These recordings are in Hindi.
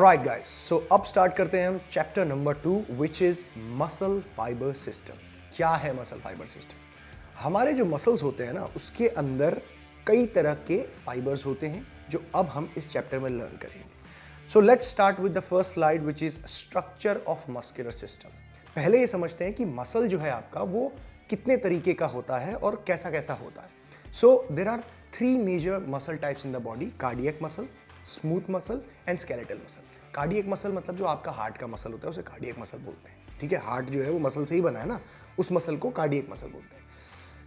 ऑलराइट गाइस, सो अब स्टार्ट करते हैं हम chapter number 2 which is muscle fibre system. क्या है मसल फाइबर सिस्टम? हमारे जो मसल्स होते हैं ना, उसके अंदर कई तरह के फाइबर्स होते हैं जो अब हम इस चैप्टर में लर्न करेंगे। So let's start with the first slide which is structure of muscular system. पहले ये समझते हैं कि मसल जो है आपका वो कितने तरीके का होता है और कैसा कैसा होता है। So there are 3 major muscle types in the body: cardiac muscle, smooth muscle and skeletal muscle. Cardiac muscle मतलब जो आपका हार्ट का मसल होता है उसे कार्डियक मसल बोलते हैं। ठीक है, हार्ट जो है वो मसल से ही बना है ना, उस मसल को कार्डियक मसल बोलते हैं।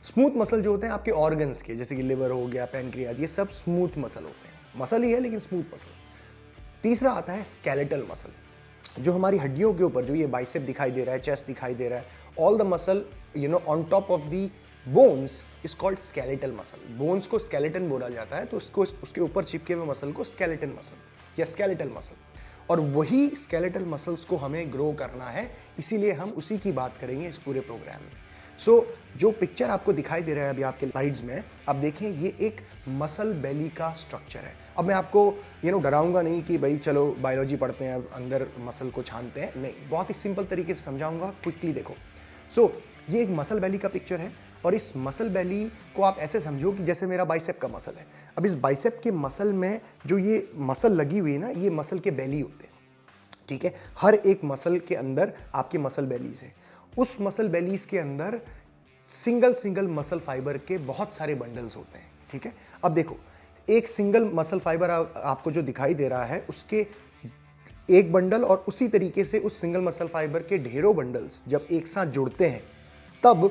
स्मूथ मसल जो होते हैं आपके ऑर्गन्स के, जैसे कि लिवर हो गया, पैनक्रियाज, ये सब स्मूथ मसल होते हैं। मसल ही है लेकिन स्मूथ मसल। तीसरा आता है स्केलेटल मसल, जो हमारी हड्डियों के ऊपर, जो ये बाइसेप दिखाई दे रहा है, चेस्ट दिखाई दे रहा है, all the muscle on top of the bones is called skeletal muscle. Bones को स्केलेटन बोला जाता है, तो उसके ऊपर चिपके हुए मसल को स्केलेटन मसल या स्केलेटल मसल, और वही स्केलेटल मसल्स को हमें ग्रो करना है, इसीलिए हम उसी की बात करेंगे इस पूरे प्रोग्राम में। सो जो पिक्चर आपको दिखाई दे रहा है अभी आपके स्लाइड्स में, आप देखें ये एक मसल बेली का स्ट्रक्चर है। अब मैं आपको डराऊंगा नहीं कि भाई चलो बायोलॉजी पढ़ते हैं अब अंदर मसल को छानते हैं, नहीं, बहुत ही सिंपल तरीके से समझाऊंगा, क्विकली देखो। सो ये एक मसल बेली का पिक्चर है, और इस मसल बेली को आप ऐसे समझो कि जैसे मेरा बाइसेप का मसल है। अब इस बाइसेप के मसल में जो ये मसल लगी हुई है ना, ये मसल के बेली होते हैं। ठीक है, हर एक मसल के अंदर आपके मसल बेलीज है। उस मसल बेलीज के अंदर सिंगल मसल फाइबर के बहुत सारे बंडल्स होते हैं। ठीक है, अब देखो, एक सिंगल मसल फाइबर आपको जो दिखाई दे रहा है, उसके एक बंडल और उसी तरीके से उस सिंगल मसल फाइबर के ढेरों बंडल्स जब एक साथ जुड़ते हैं, तब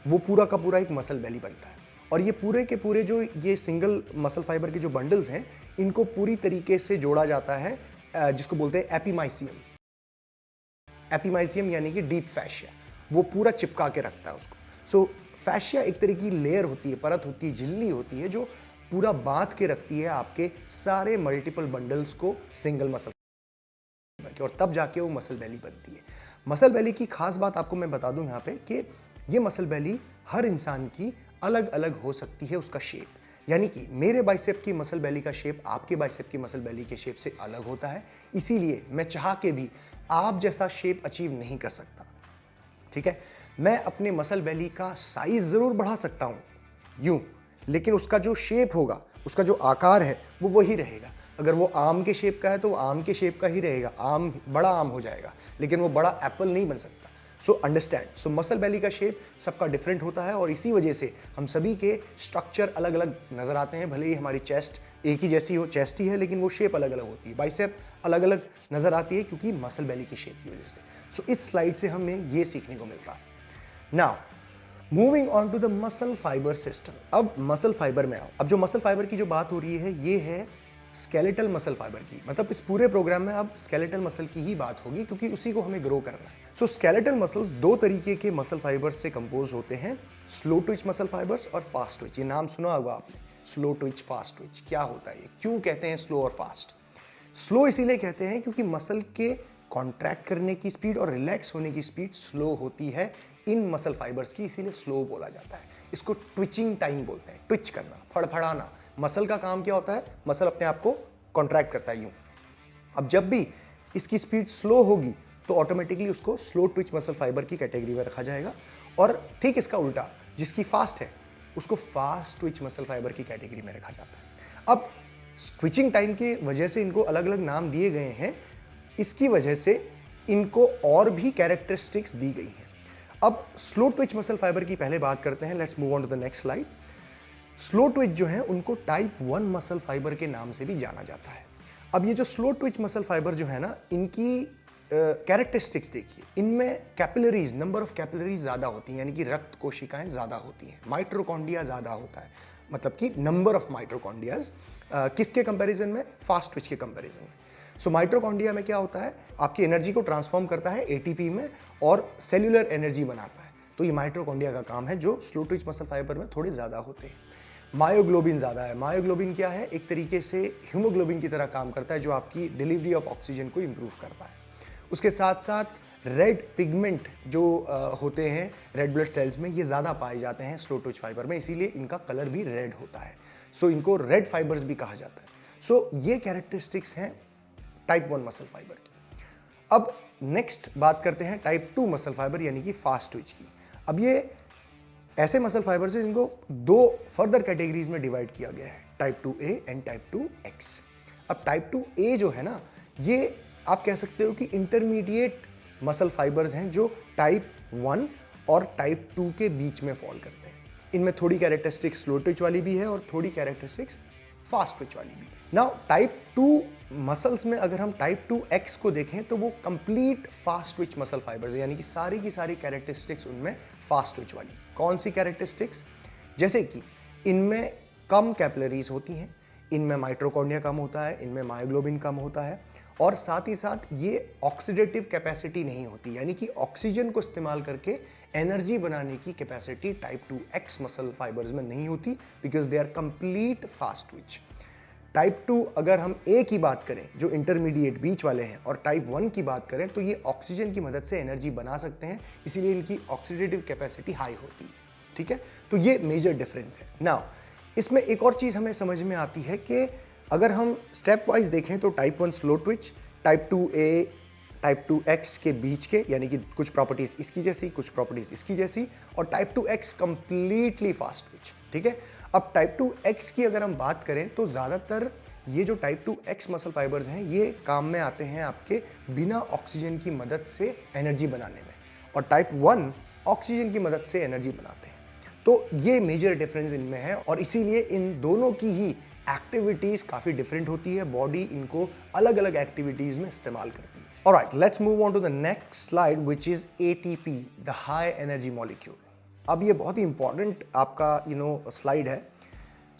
वो पूरा का पूरा एक मसल बेली बनता है। और ये पूरे के पूरे जो ये सिंगल मसल फाइबर के जो बंडल्स हैं, इनको पूरी तरीके से जोड़ा जाता है, जिसको बोलते हैं एपिमाइसियम। एपिमाइसियम यानी कि डीप फैशिया, वो पूरा चिपका के रखता है उसको। सो फैशिया एक तरह की लेयर होती है, परत होती है, झिल्ली होती है, जो पूरा बांध के रखती है आपके सारे मल्टीपल बंडल्स को सिंगल मसल फाइबर के, और तब जाके वो मसल बेली बनती है। मसल बेली की खास बात आपको मैं बता दूं यहाँ पे कि ये मसल बेली हर इंसान की अलग अलग हो सकती है, उसका शेप। यानी कि मेरे बाइसेप की मसल बेली का शेप आपके बाइसेप की मसल बेली के शेप से अलग होता है, इसीलिए मैं चाह के भी आप जैसा शेप अचीव नहीं कर सकता। ठीक है, मैं अपने मसल बेली का साइज जरूर बढ़ा सकता हूं यूं, लेकिन उसका जो शेप होगा, उसका जो आकार है, वो वही रहेगा। अगर वो आम के शेप का है तो वो आम के शेप का ही रहेगा, आम बड़ा आम हो जाएगा, लेकिन वो बड़ा एप्पल नहीं बन सकता। सो अंडरस्टैंड, सो मसल बेली का शेप सबका डिफरेंट होता है, और इसी वजह से हम सभी के स्ट्रक्चर अलग अलग नजर आते हैं। भले ही हमारी चेस्ट एक ही जैसी हो, चेस्ट ही है, लेकिन वो शेप अलग अलग होती है। बाइसेप अलग अलग नजर आती है क्योंकि मसल बेली की शेप की वजह से। सो इस स्लाइड से हमें ये सीखने को मिलता है। Now moving on to the muscle fibre system. अब मसल फाइबर में आओ। अब जो मसल फाइबर की जो बात हो रही है, ये है स्केलेटल मसल फाइबर की। मतलब इस पूरे प्रोग्राम में अब स्केलेटल मसल की ही बात होगी, क्योंकि उसी को हमें ग्रो करना है। सो स्केलेटल मसल्स 2 तरीके के मसल फाइबर्स से कंपोज होते हैं: स्लो ट्विच मसल फाइबर्स और फास्ट ट्विच। ये नाम सुना होगा आपने, स्लो ट्विच, फास्ट ट्विच। क्या होता है ये, क्यों कहते हैं स्लो और फास्ट? स्लो इसीलिए कहते हैं क्योंकि मसल के कॉन्ट्रैक्ट करने की स्पीड और रिलैक्स होने की स्पीड स्लो होती है इन मसल फाइबर्स की, इसीलिए स्लो बोला जाता है। इसको ट्विचिंग टाइम बोलते हैं, ट्विच करना, फड़फड़ाना। मसल का काम क्या होता है? मसल अपने आप को कॉन्ट्रैक्ट करता है यूं। अब जब भी इसकी स्पीड स्लो होगी तो ऑटोमेटिकली उसको स्लो ट्विच मसल फाइबर की कैटेगरी में रखा जाएगा, और ठीक इसका उल्टा, जिसकी फास्ट है उसको फास्ट ट्विच मसल फाइबर की कैटेगरी में रखा जाता है। अब ट्विचिंग टाइम की वजह से इनको अलग अलग नाम दिए गए हैं, इसकी वजह से इनको और भी कैरेक्टरिस्टिक्स दी गई हैं। अब स्लो ट्विच मसल फाइबर की पहले बात करते हैं। Let's move on to the next slide. Slow twitch जो है उनको टाइप 1 मसल फाइबर के नाम से भी जाना जाता है। अब ये जो स्लो ट्विच मसल फाइबर जो है ना, इनकी कैरेक्टरिस्टिक्स देखिए। इनमें कैपिलरीज, नंबर ऑफ कैपिलरीज ज़्यादा होती हैं, यानी कि रक्त कोशिकाएं ज़्यादा होती हैं। माइट्रोकॉन्ड्रिया ज़्यादा होता है, मतलब कि नंबर ऑफ माइट्रोकॉन्ड्रियाज। किसके कंपैरिजन में? फास्ट ट्विच के कंपैरिजन में। सो माइट्रोकॉन्ड्रिया में क्या होता है, आपकी एनर्जी को ट्रांसफॉर्म करता है एटीपी में और सेल्यूलर एनर्जी बनाता है। तो ये माइट्रोकॉन्ड्रिया का काम है, जो स्लो ट्विच मसल फाइबर में थोड़े ज़्यादा होते हैं। मायोग्लोबिन ज़्यादा है। मायोग्लोबिन क्या है? एक तरीके से हीमोग्लोबिन की तरह काम करता है, जो आपकी डिलीवरी ऑफ ऑक्सीजन को इंप्रूव करता है। उसके साथ साथ रेड पिगमेंट जो होते हैं रेड ब्लड सेल्स में, ये ज़्यादा पाए जाते हैं स्लो ट्विच फाइबर में, इसीलिए इनका कलर भी रेड होता है। सो इनको रेड फाइबर्स भी कहा जाता है। सो ये कैरेक्टरिस्टिक्स हैं टाइप 1 मसल फाइबर की। अब नेक्स्ट बात करते हैं टाइप 2 मसल फाइबर यानी कि फास्ट ट्विच की। अब ये ऐसे मसल फाइबर्स हैं जिनको दो फर्दर कैटेगरीज में डिवाइड किया गया है, type 2A and type 2X। अब टाइप 2A जो है ना, ये आप कह सकते हो कि इंटरमीडिएट मसल फाइबर्स हैं जो टाइप 1 और टाइप 2 के बीच में फॉल करते हैं। इनमें थोड़ी कैरेक्टरिस्टिक्स स्लो ट्विच वाली भी है और थोड़ी कैरेक्टरिस्टिक्स फास्ट ट्विच वाली भी। नाउ टाइप 2 मसल्स में अगर हम टाइप 2X को देखें तो वो complete fast Twitch muscle fibres है, यानी कि सारी की सारी कैरेक्टरिस्टिक्स उनमें फास्ट ट्विच वाली। कौन सी कैरेक्टरिस्टिक्स? जैसे कि इनमें कम कैपिलरीज होती हैं, इनमें माइटोकॉन्ड्रिया कम होता है, इनमें मायोग्लोबिन कम होता है, और साथ ही साथ ये ऑक्सीडेटिव कैपेसिटी नहीं होती, यानी कि ऑक्सीजन को इस्तेमाल करके एनर्जी बनाने की capacity type 2X muscle fibres में नहीं होती, because they are complete fast twitch. Type 2 अगर हम A की बात करें जो इंटरमीडिएट बीच वाले हैं, और टाइप 1 की बात करें तो ये ऑक्सीजन की मदद से एनर्जी बना सकते हैं, इसीलिए इनकी ऑक्सीडेटिव कैपेसिटी हाई होती है। ठीक है, तो ये मेजर डिफरेंस है। नाउ इसमें एक और चीज़ हमें समझ में आती है कि अगर हम स्टेप वाइज देखें तो type 1 slow Twitch, type 2A type 2X के बीच के, यानी कि कुछ प्रॉपर्टीज इसकी जैसी, कुछ प्रॉपर्टीज इसकी जैसी, और type 2X completely fast Twitch. ठीक है, अब टाइप 2X की अगर हम बात करें तो ज़्यादातर ये जो टाइप 2X मसल फाइबर्स हैं ये काम में आते हैं आपके बिना ऑक्सीजन की मदद से एनर्जी बनाने में, और टाइप 1 ऑक्सीजन की मदद से एनर्जी बनाते हैं। तो ये मेजर डिफरेंस इनमें है, और इसीलिए इन दोनों की ही एक्टिविटीज़ काफ़ी डिफरेंट होती है, बॉडी इनको अलग अलग एक्टिविटीज़ में इस्तेमाल करती है। Alright, let's move on to the next slide which is ATP, the high energy molecule. अब ये बहुत ही इंपॉर्टेंट आपका स्लाइड है।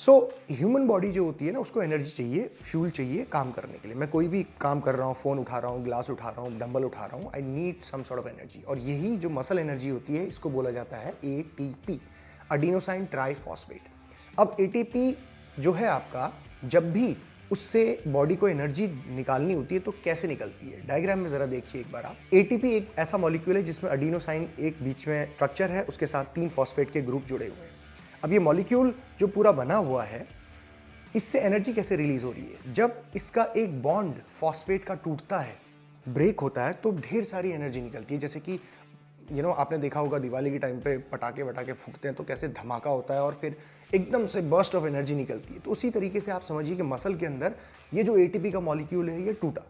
सो ह्यूमन बॉडी जो होती है ना, उसको एनर्जी चाहिए, फ्यूल चाहिए काम करने के लिए। मैं कोई भी काम कर रहा हूँ, फ़ोन उठा रहा हूँ, ग्लास उठा रहा हूँ, डंबल उठा रहा हूँ, I need some sort of energy, और यही जो मसल एनर्जी होती है इसको बोला जाता है ATP, एडिनोसाइन ट्राइफॉस्फेट। अब ATP जो है आपका, जब भी उससे बॉडी को एनर्जी निकालनी होती है तो कैसे निकलती है, डायग्राम में ज़रा देखिए एक बार आप। ATP एक ऐसा मॉलिक्यूल है जिसमें एडिनोसाइन एक बीच में स्ट्रक्चर है, उसके साथ 3 फॉस्फेट के ग्रुप जुड़े हुए हैं। अब ये मॉलिक्यूल जो पूरा बना हुआ है, इससे एनर्जी कैसे रिलीज हो रही है? जब इसका एक बॉन्ड फॉस्फेट का टूटता है, ब्रेक होता है, तो ढेर सारी एनर्जी निकलती है। जैसे कि आपने देखा होगा दिवाली के टाइम पे पटाखे वटाखे फूटते हैं तो कैसे धमाका होता है और फिर एकदम से बर्स्ट ऑफ एनर्जी निकलती है। तो उसी तरीके से आप समझिए कि मसल के अंदर ये जो ATP का मॉलिक्यूल है ये टूटा,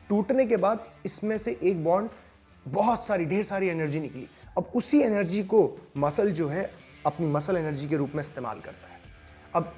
टूटने के बाद इसमें से एक बॉन्ड बहुत सारी ढेर सारी एनर्जी निकली। अब उसी एनर्जी को मसल जो है अपनी मसल एनर्जी के रूप में इस्तेमाल करता है। अब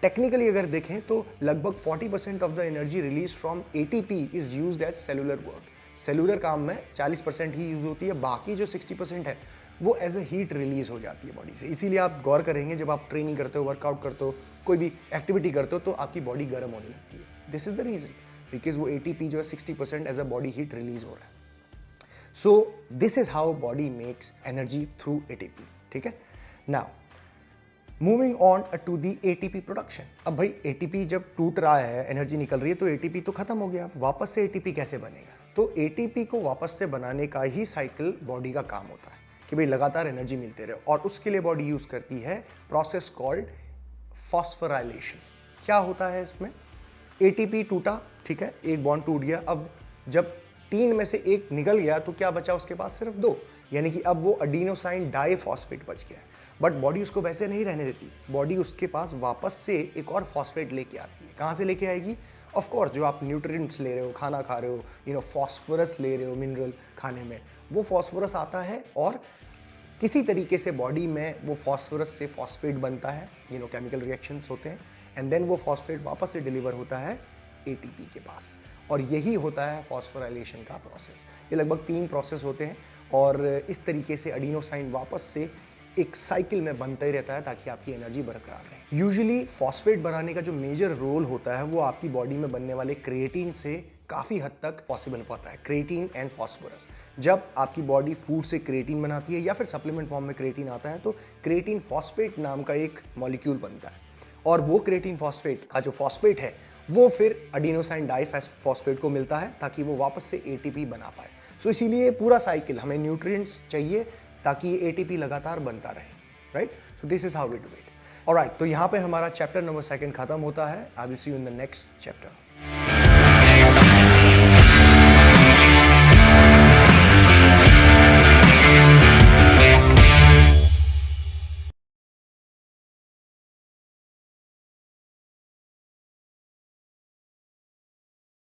टेक्निकली अगर देखें तो लगभग 40% of the energy release from ATP is used as cellular work. Cellular काम में 40% ही यूज होती है, बाकी जो 60% है वो एज ए हीट रिलीज हो जाती है बॉडी से। इसीलिए आप गौर करेंगे जब आप ट्रेनिंग करते हो, वर्कआउट करते हो, कोई भी एक्टिविटी करते हो तो आपकी बॉडी गर्म होने लगती है। This is the reason, because वो ATP जो है 60% as a body heat release हो रहा है। So this is how body makes energy through ATP। ठीक है, now moving on to the ATP production. अब भाई ATP जब टूट रहा है, एनर्जी निकल रही है, तो ATP तो खत्म हो गया, वापस से ATP कैसे बनेगा? तो ATP को वापस से बनाने का ही साइकिल बॉडी का काम होता है कि भाई लगातार एनर्जी मिलते रहे, और उसके लिए बॉडी यूज करती है प्रोसेस कॉल्ड फॉस्फोराइलेशन। क्या होता है इसमें? ATP टूटा, ठीक है, एक बॉन्ड टूट गया, अब जब 3 में से 1 निकल गया तो क्या बचा उसके पास? सिर्फ 2, यानी कि अब वो एडिनोसाइन डाइफॉस्फेट बच गया है। बट बॉडी उसको वैसे नहीं रहने देती, बॉडी उसके पास वापस से एक और फॉस्फेट लेके आती है। कहाँ से लेके आएगी? ऑफ कोर्स जो आप न्यूट्रिएंट्स ले रहे हो, खाना खा रहे हो, फॉस्फोरस ले रहे हो मिनरल खाने में, वो फॉस्फोरस आता है और किसी तरीके से बॉडी में वो फॉस्फोरस से फॉस्फेट बनता है, केमिकल रिएक्शंस होते हैं, एंड देन वो फॉस्फेट वापस से डिलीवर होता है ATP के पास, और यही होता है फॉस्फोराइलेशन का प्रोसेस। ये लगभग 3 प्रोसेस होते हैं, और इस तरीके से एडिनोसाइन वापस से एक साइकिल में बनता ही रहता है ताकि आपकी एनर्जी बरकरार रहे। यूजुअली फॉस्फेट बनाने का जो मेजर रोल होता है वो आपकी बॉडी में बनने वाले क्रिएटिन से काफ़ी हद तक पॉसिबल पाता है। क्रिएटिन एंड फॉस्फोरस, जब आपकी बॉडी फूड से क्रिएटिन बनाती है या फिर सप्लीमेंट फॉर्म में क्रिएटिन आता है तो क्रिएटिन फॉस्फेट नाम का एक मॉलिक्यूल बनता है, और वो क्रिएटिन फॉस्फेट का जो फॉस्फेट है वो फिर एडिनोसाइन डाइफॉस्फेट को मिलता है ताकि वो वापस से ATP बना पाए। सो इसीलिए पूरा साइकिल, हमें न्यूट्रिएंट्स चाहिए ताकि ये ATP लगातार बनता रहे, right? So this is how we do it. Alright, तो यहाँ पे हमारा चैप्टर नंबर 2 खत्म होता है। I will see you in the next chapter.